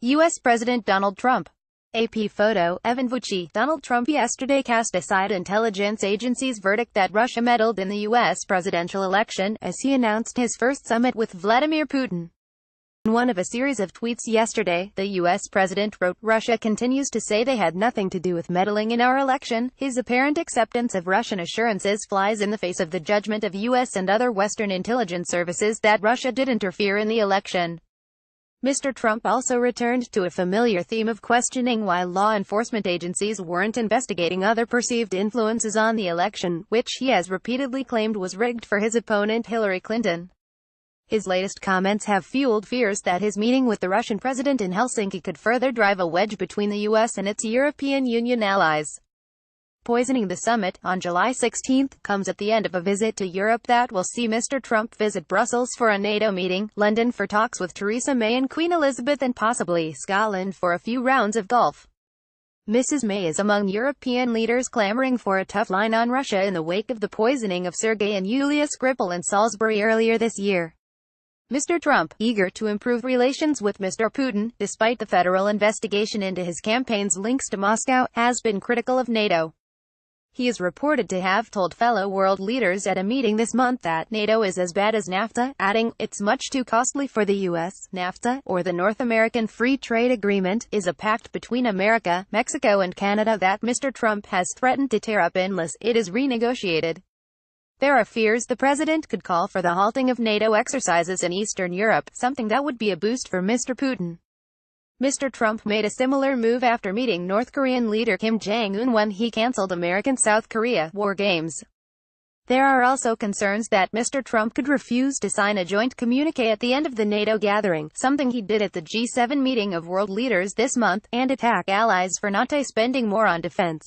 U.S. President Donald Trump. AP photo, Evan Vucci. Donald Trump yesterday cast aside intelligence agencies' verdict that Russia meddled in the U.S. presidential election, as he announced his first summit with Vladimir Putin. In one of a series of tweets yesterday, the U.S. president wrote, "Russia continues to say they had nothing to do with meddling in our election." His apparent acceptance of Russian assurances flies in the face of the judgment of U.S. and other Western intelligence services that Russia did interfere in the election. Mr. Trump also returned to a familiar theme of questioning why law enforcement agencies weren't investigating other perceived influences on the election, which he has repeatedly claimed was rigged for his opponent Hillary Clinton. His latest comments have fueled fears that his meeting with the Russian president in Helsinki could further drive a wedge between the U.S. and its European Union allies. Poisoning the summit, on July 16, comes at the end of a visit to Europe that will see Mr. Trump visit Brussels for a NATO meeting, London for talks with Theresa May and Queen Elizabeth, and possibly Scotland for a few rounds of golf. Mrs. May is among European leaders clamoring for a tough line on Russia in the wake of the poisoning of Sergei and Yulia Skripal in Salisbury earlier this year. Mr. Trump, eager to improve relations with Mr. Putin, despite the federal investigation into his campaign's links to Moscow, has been critical of NATO. He is reported to have told fellow world leaders at a meeting this month that NATO is as bad as NAFTA, adding, "It's much too costly for the U.S. NAFTA, or the North American Free Trade Agreement, is a pact between America, Mexico and Canada that Mr. Trump has threatened to tear up unless it is renegotiated." There are fears the president could call for the halting of NATO exercises in Eastern Europe, something that would be a boost for Mr. Putin. Mr. Trump made a similar move after meeting North Korean leader Kim Jong-un when he canceled American-South Korea war games. There are also concerns that Mr. Trump could refuse to sign a joint communique at the end of the NATO gathering, something he did at the G7 meeting of world leaders this month, and attack allies for not spending more on defense.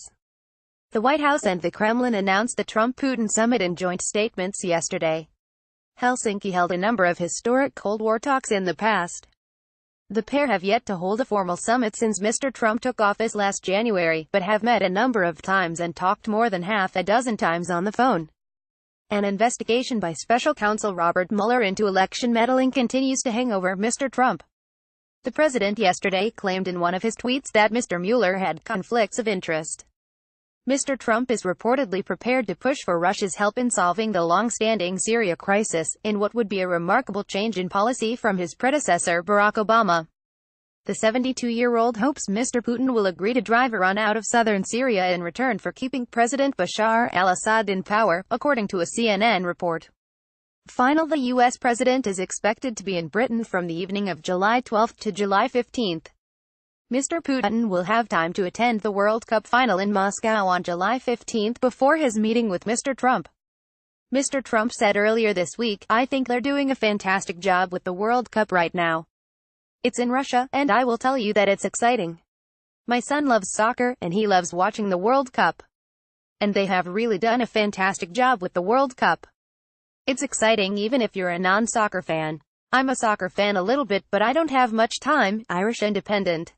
The White House and the Kremlin announced the Trump-Putin summit in joint statements yesterday. Helsinki held a number of historic Cold War talks in the past. The pair have yet to hold a formal summit since Mr. Trump took office last January, but have met a number of times and talked more than half a dozen times on the phone. An investigation by special counsel Robert Mueller into election meddling continues to hang over Mr. Trump. The president yesterday claimed in one of his tweets that Mr. Mueller had conflicts of interest. Mr. Trump is reportedly prepared to push for Russia's help in solving the long-standing Syria crisis, in what would be a remarkable change in policy from his predecessor Barack Obama. The 72-year-old hopes Mr. Putin will agree to drive Iran out of southern Syria in return for keeping President Bashar al-Assad in power, according to a CNN report. The U.S. president is expected to be in Britain from the evening of July 12 to July 15. Mr. Putin will have time to attend the World Cup final in Moscow on July 15 before his meeting with Mr. Trump. Mr. Trump said earlier this week, "I think they're doing a fantastic job with the World Cup right now. It's in Russia, and I will tell you that it's exciting. My son loves soccer, and he loves watching the World Cup. And they have really done a fantastic job with the World Cup. It's exciting even if you're a non-soccer fan. I'm a soccer fan a little bit, but I don't have much time." Irish Independent.